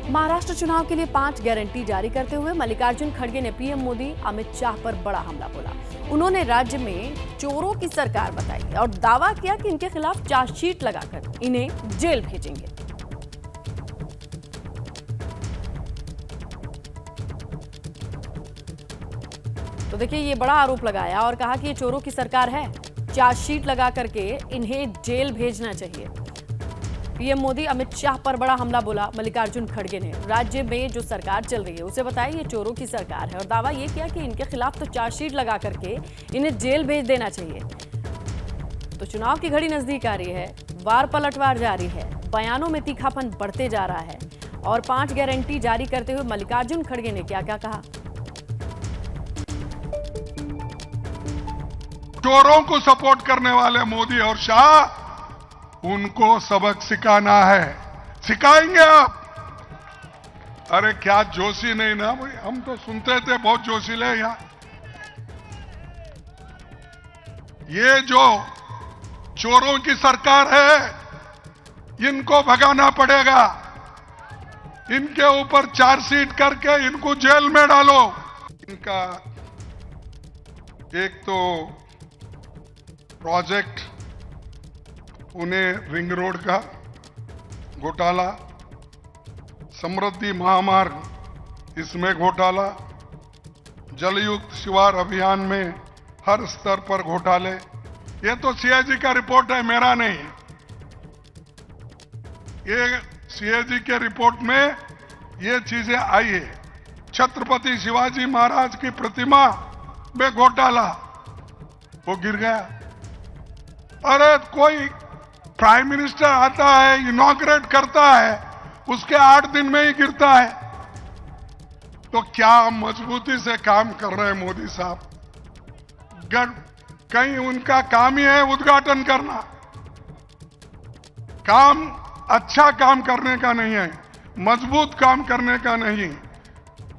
महाराष्ट्र चुनाव के लिए 5 गारंटी जारी करते हुए मल्लिकार्जुन खड़गे ने पीएम मोदी अमित शाह पर बड़ा हमला बोला। उन्होंने राज्य में चोरों की सरकार बताई और दावा किया कि इनके खिलाफ चार्जशीट लगाकर इन्हें जेल भेजेंगे। तो देखिए, ये बड़ा आरोप लगाया और कहा कि ये चोरों की सरकार है, चार्जशीट लगा करके इन्हें जेल भेजना चाहिए। पीएम मोदी अमित शाह पर बड़ा हमला बोला मल्लिकार्जुन खड़गे ने। राज्य में जो सरकार चल रही है उसे बताया ये चोरों की सरकार है और दावा ये किया कि इनके खिलाफ तो चार्जशीट लगा करके इन्हें जेल भेज देना चाहिए। तो चुनाव की घड़ी नजदीक आ रही है, वार पलटवार जारी है, बयानों में तीखापन बढ़ते जा रहा है और 5 गारंटी जारी करते हुए मल्लिकार्जुन खड़गे ने क्या क्या कहा। चोरों को सपोर्ट करने वाले मोदी और शाह, उनको सबक सिखाना है, सिखाएंगे आप। अरे क्या जोशी नहीं ना भाई, हम तो सुनते थे बहुत जोशीले यहां। ये जो चोरों की सरकार है, इनको भगाना पड़ेगा। इनके ऊपर चार्जशीट करके इनको जेल में डालो। इनका एक तो प्रोजेक्ट पुणे रिंग रोड का घोटाला, समृद्धि महामार्ग इसमें घोटाला, जलयुक्त शिवार अभियान में हर स्तर पर घोटाले। ये तो सीएजी का रिपोर्ट है, मेरा नहीं। ये सीएजी के रिपोर्ट में ये चीजें आई है। छत्रपति शिवाजी महाराज की प्रतिमा में घोटाला, वो गिर गया। अरे कोई प्राइम मिनिस्टर आता है, इनॉग्रेट करता है, उसके 8 दिन में ही गिरता है। तो क्या मजबूती से काम कर रहे हैं मोदी साहब। कहीं उनका काम ही है उद्घाटन करना, काम अच्छा काम करने का नहीं है, मजबूत काम करने का नहीं,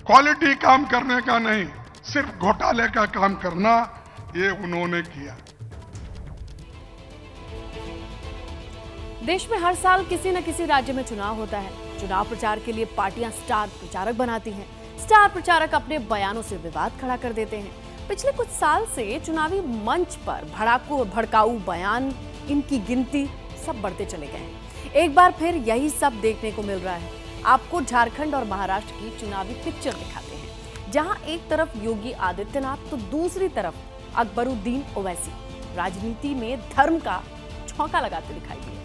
क्वालिटी काम करने का नहीं, सिर्फ घोटाले का काम करना, ये उन्होंने किया। देश में हर साल किसी न किसी राज्य में चुनाव होता है। चुनाव प्रचार के लिए पार्टियां स्टार प्रचारक बनाती हैं। स्टार प्रचारक अपने बयानों से विवाद खड़ा कर देते हैं। पिछले कुछ साल से चुनावी मंच पर भड़काऊ बयान, इनकी गिनती सब बढ़ते चले गए हैं। एक बार फिर यही सब देखने को मिल रहा है। आपको झारखंड और महाराष्ट्र की चुनावी पिक्चर दिखाते हैं, जहां एक तरफ योगी आदित्यनाथ तो दूसरी तरफ अकबरुद्दीन ओवैसी राजनीति में धर्म का छौंका लगाते दिखाई दिए।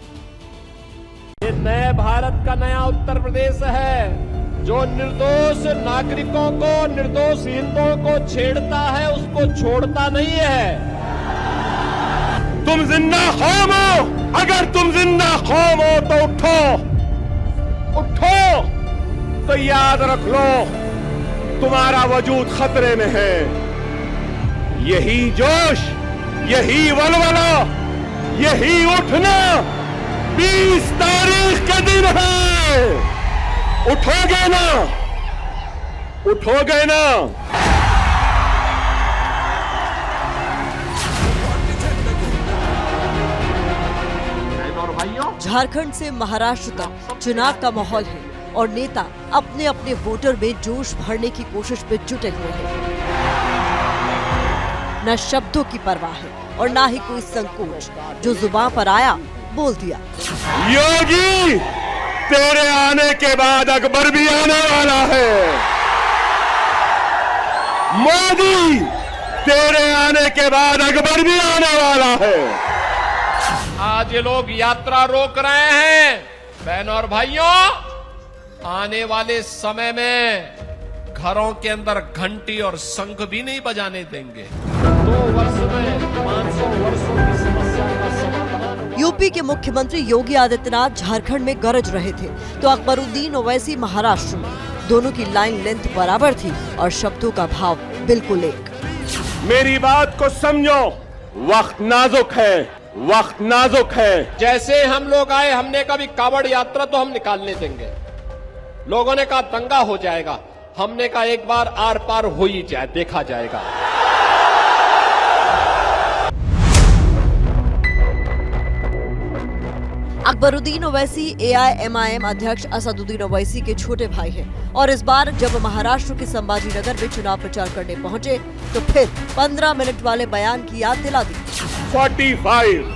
ये नए भारत का नया उत्तर प्रदेश है, जो निर्दोष नागरिकों को, निर्दोष हिंदुओं को छेड़ता है, उसको छोड़ता नहीं है। तुम जिंदा कौम हो, अगर तुम जिंदा कौम हो तो उठो, उठो तो याद रख लो तुम्हारा वजूद खतरे में है। यही जोश, यही वलवला, यही उठना 20 तारीख का दिन है। उठोगे ना, उठोगे ना। झारखंड से महाराष्ट्र तक चुनाव का माहौल है और नेता अपने अपने वोटर में जोश भरने की कोशिश में जुटे हुए हैं। न शब्दों की परवाह है और न ही कोई संकोच, जो जुबान पर आया बोल दिया। योगी, तेरे आने के बाद अकबर भी आने वाला है। मोदी, तेरे आने के बाद अकबर भी आने वाला है। आज ये लोग यात्रा रोक रहे हैं। बहनों और भाइयों, आने वाले समय में घरों के अंदर घंटी और शंख भी नहीं बजाने देंगे। 2 वर्ष में 500 वर्षों की समस्या का समाधान। यूपी के मुख्यमंत्री योगी आदित्यनाथ झारखंड में गरज रहे थे तो अकबरुद्दीन ओवैसी महाराष्ट्र में। दोनों की लाइन लेंथ बराबर थी और शब्दों का भाव बिल्कुल एक। मेरी बात को समझो, वक्त नाजुक है, वक्त नाजुक है। जैसे हम लोग आए, हमने कहा कावड़ यात्रा तो हम निकालने देंगे। लोगों ने कहा दंगा हो जाएगा, हमने कहा एक बार आर पार हो ही जाए, देखा जाएगा। अकबरुद्दीन ओवैसी AIMIM अध्यक्ष असदुद्दीन ओवैसी के छोटे भाई हैं और इस बार जब महाराष्ट्र के संभाजीनगर में चुनाव प्रचार करने पहुंचे तो फिर 15 मिनट वाले बयान की याद दिला दी। 45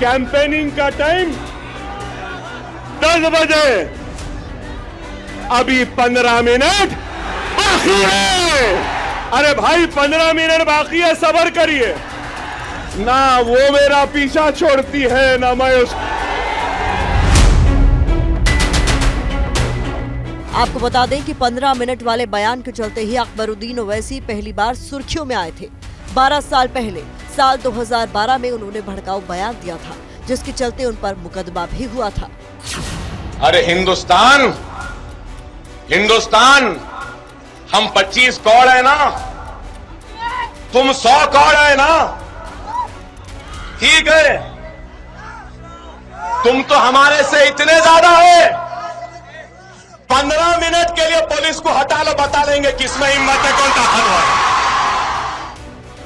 कैंपेनिंग का टाइम 10 बजे, अभी 15 मिनट बाकी है। अरे भाई 15 मिनट बाकी है, सब्र करिए। ना वो मेरा पीछा छोड़ती है ना मैं उसको। आपको बता दें कि 15 मिनट वाले बयान के चलते ही अकबरुद्दीन ओवैसी पहली बार सुर्खियों में आए थे। 12 साल पहले साल 2012 में उन्होंने भड़काऊ बयान दिया था, जिसके चलते उन पर मुकदमा भी हुआ था। अरे हिंदुस्तान हम 25 करोड़ है ना, तुम 100 करोड़ है ना, ठीक है। तुम तो हमारे से इतने ज्यादा है। 15 मिनट के लिए पुलिस को हटा लो, बता लेंगे किसमें हिम्मत है, कौन ताकतवर है।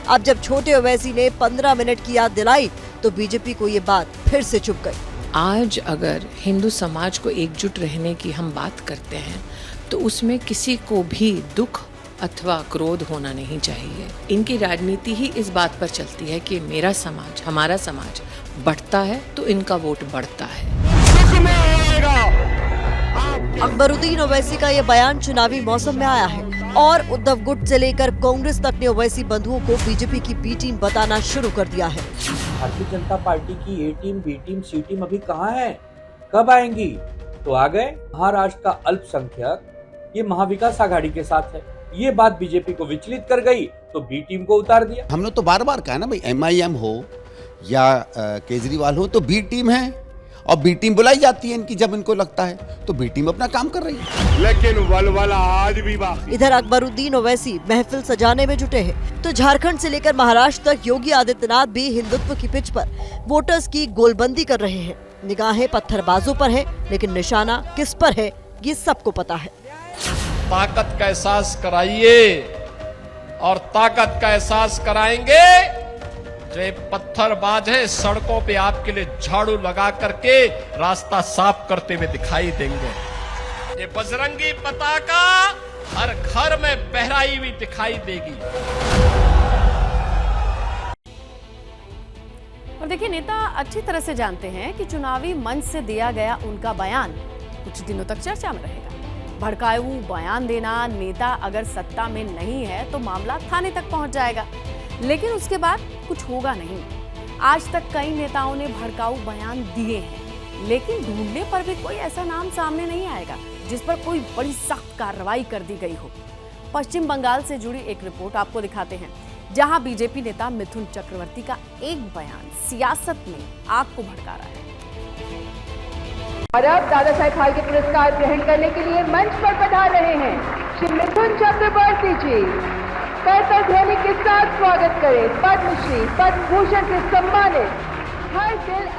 अब जब छोटे ओवैसी ने 15 मिनट की याद दिलाई तो बीजेपी को ये बात फिर से चुभ गई। आज अगर हिंदू समाज को एकजुट रहने की हम बात करते हैं तो उसमें किसी को भी दुख अथवा क्रोध होना नहीं चाहिए। इनकी राजनीति ही इस बात पर चलती है कि मेरा समाज, हमारा समाज बढ़ता है तो इनका वोट बढ़ता है। अकबरुद्दीन ओवैसी का ये बयान चुनावी मौसम में आया है और उद्धव गुट से लेकर कांग्रेस तक ने ओवैसी बंधुओं को बीजेपी की बी टीम बताना शुरू कर दिया है। भारतीय जनता पार्टी की A team, B team, C team अभी कहाँ है, कब आएंगी? तो आ गए। महाराष्ट्र का अल्पसंख्यक ये महाविकास आघाड़ी के साथ है, ये बात बीजेपी को विचलित कर गई तो बी टीम को उतार दिया। हमने तो बार बार कहा ना भाई, MIM हो या केजरीवाल हो तो बी टीम है और बी टीम बुलाई जाती है इनकी जब इनको लगता है, तो बी टीम अपना काम कर रही है। लेकिन वलवला आज भी बाकी। इधर अकबरुद्दीन ओवैसी महफिल सजाने में जुटे हैं तो झारखंड से लेकर महाराष्ट्र तक योगी आदित्यनाथ भी हिंदुत्व की पिच पर वोटर्स की गोलबंदी कर रहे हैं। निगाहें पत्थरबाजों पर है, लेकिन निशाना किस पर है ये सबको पता है। ताकत का एहसास कराइए और ताकत का एहसास कराएंगे जो पत्थरबाज है, सड़कों पे आपके लिए झाड़ू लगा करके रास्ता साफ करते हुए दिखाई देंगे। ये बजरंगी पताका हर घर में फहराई हुई दिखाई देगी। और देखिए, नेता अच्छी तरह से जानते हैं कि चुनावी मंच से दिया गया उनका बयान कुछ दिनों तक चर्चा में रहेगा। भड़काऊ बयान देना, नेता अगर सत्ता में नहीं है तो मामला थाने तक पहुंच जाएगा, लेकिन उसके बाद कुछ होगा नहीं। आज तक कई नेताओं ने भड़काऊ बयान दिए हैं, लेकिन ढूंढने पर भी कोई ऐसा नाम सामने नहीं आएगा जिस पर कोई बड़ी सख्त कार्रवाई कर दी गई हो। पश्चिम बंगाल से जुड़ी एक रिपोर्ट आपको दिखाते हैं, जहां बीजेपी नेता मिथुन चक्रवर्ती का एक बयान सियासत में आग को भड़का रहा है। और अब दादा साहेब फाल्के पुरस्कार ग्रहण करने के लिए मंच पर पधार रहे हैं श्री मिथुन चक्रवर्ती जी। करतल ध्वनि के साथ स्वागत करें पद्मश्री, पद्म भूषण से सम्मानित।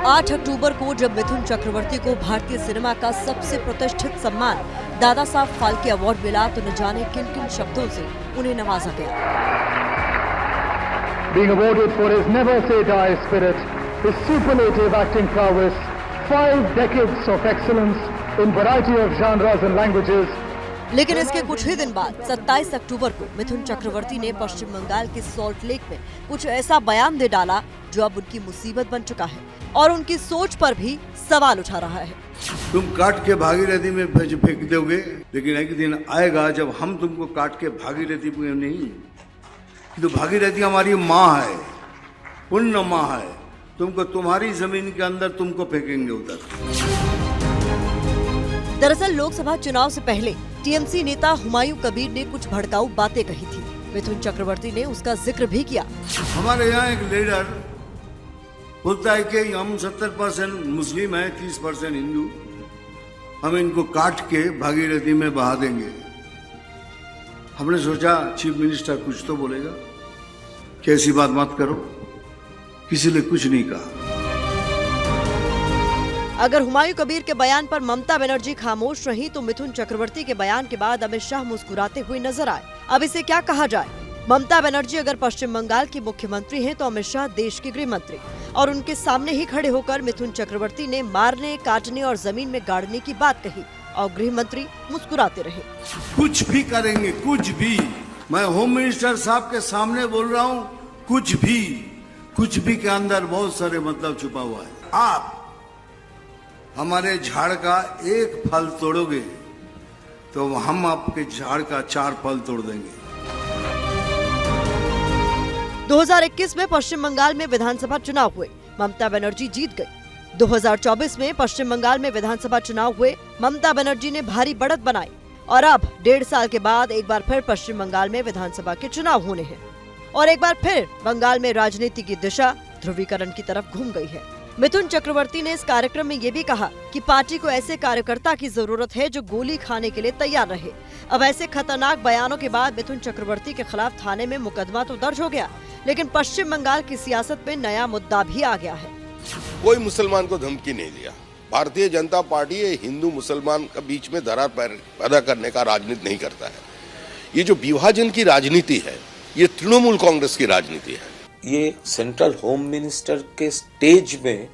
8 अक्टूबर को जब मिथुन चक्रवर्ती को भारतीय सिनेमा का सबसे प्रतिष्ठित सम्मान दादा साहब फाल्के अवार्ड मिला तो न जाने किन किन शब्दों से उन्हें नवाजा गया। Being awarded for his never say die spirit, his superlative acting prowess, 5 decades of excellence in variety of genres and languages. लेकिन इसके कुछ ही दिन बाद 27 अक्टूबर को मिथुन चक्रवर्ती ने पश्चिम बंगाल के सॉल्ट लेक में कुछ ऐसा बयान दे डाला जो अब उनकी मुसीबत बन चुका है और उनकी सोच पर भी सवाल उठा रहा है। तुम काट के भागीरथी में फेंक दोगे, लेकिन एक दिन आएगा जब हम तुमको काट के भागीरथी में नहीं, तो भागीरथी हमारी माँ है, पुण्य माँ है, तुमको तुम्हारी जमीन के अंदर तुमको फेंकेंगे उधर। दरअसल लोकसभा चुनाव से पहले टीएमसी नेता हुमायूं कबीर ने कुछ भड़काऊ बातें कही थी। मिथुन चक्रवर्ती ने उसका जिक्र भी किया। हमारे यहाँ एक लीडर बोलता है कि हम 70% मुस्लिम है, 30% हिंदू, हम इनको काट के भागीरथी में बहा देंगे। हमने सोचा चीफ मिनिस्टर कुछ तो बोलेगा, कैसी बात मत करो, किसी ने कुछ नहीं कहा। अगर हुमायूं कबीर के बयान पर ममता बनर्जी खामोश रही तो मिथुन चक्रवर्ती के बयान के बाद अमित शाह मुस्कुराते हुए नजर आए। अब इसे क्या कहा जाए? ममता बनर्जी अगर पश्चिम बंगाल की मुख्यमंत्री हैं तो अमित शाह देश के गृह मंत्री और उनके सामने ही खड़े होकर मिथुन चक्रवर्ती ने मारने, काटने और जमीन में गाड़ने की बात कही और गृह मंत्री मुस्कुराते रहे। कुछ भी करेंगे, कुछ भी। मैं होम मिनिस्टर साहब के सामने बोल रहा हूँ, कुछ भी के अंदर बहुत सारे मतलब छुपा हुआ है। आप हमारे झाड़ का एक फल तोड़ोगे तो हम आपके झाड़ का 4 फल तोड़ देंगे। 2021 में पश्चिम बंगाल में विधानसभा चुनाव हुए, ममता बनर्जी जीत गई। 2024 में पश्चिम बंगाल में विधानसभा चुनाव हुए, ममता बनर्जी ने भारी बढ़त बनाई और अब 1.5 साल के बाद एक बार फिर पश्चिम बंगाल में विधानसभा के चुनाव होने हैं और एक बार फिर बंगाल में राजनीति की दिशा ध्रुवीकरण की तरफ घूम गई है। मिथुन चक्रवर्ती ने इस कार्यक्रम में ये भी कहा कि पार्टी को ऐसे कार्यकर्ता की जरूरत है जो गोली खाने के लिए तैयार रहे। अब ऐसे खतरनाक बयानों के बाद मिथुन चक्रवर्ती के खिलाफ थाने में मुकदमा तो दर्ज हो गया, लेकिन पश्चिम बंगाल की सियासत में नया मुद्दा भी आ गया है। कोई मुसलमान को धमकी नहीं दिया। भारतीय जनता पार्टी हिंदू मुसलमान के बीच में दरार पैदा करने का राजनीति नहीं करता है। ये जो विभाजन की राजनीति है, ये तृणमूल कांग्रेस की राजनीति है। ये सेंट्रल होम मिनिस्टर के स्टेज में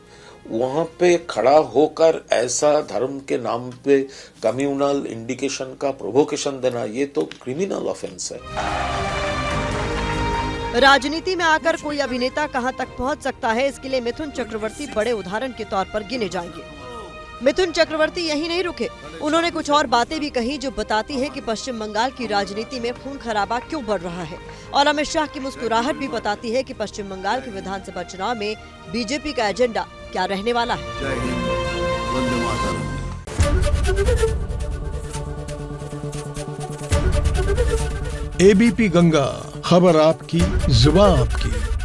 वहां पे खड़ा होकर ऐसा धर्म के नाम पे कम्युनल इंडिकेशन का प्रोवोकेशन देना, ये तो क्रिमिनल ऑफेंस है। राजनीति में आकर कोई अभिनेता कहां तक पहुंच सकता है, इसके लिए मिथुन चक्रवर्ती बड़े उदाहरण के तौर पर गिने जाएंगे। मिथुन चक्रवर्ती यही नहीं रुके, उन्होंने कुछ और बातें भी कही जो बताती है कि पश्चिम बंगाल की राजनीति में खून खराबा क्यों बढ़ रहा है। और अमित शाह की मुस्कुराहट भी बताती है कि पश्चिम बंगाल के विधानसभा चुनाव में बीजेपी का एजेंडा क्या रहने वाला है। जय हिंद, वंदे मातरम। एबीपी गंगा, खबर आपकी, जुबान आपकी।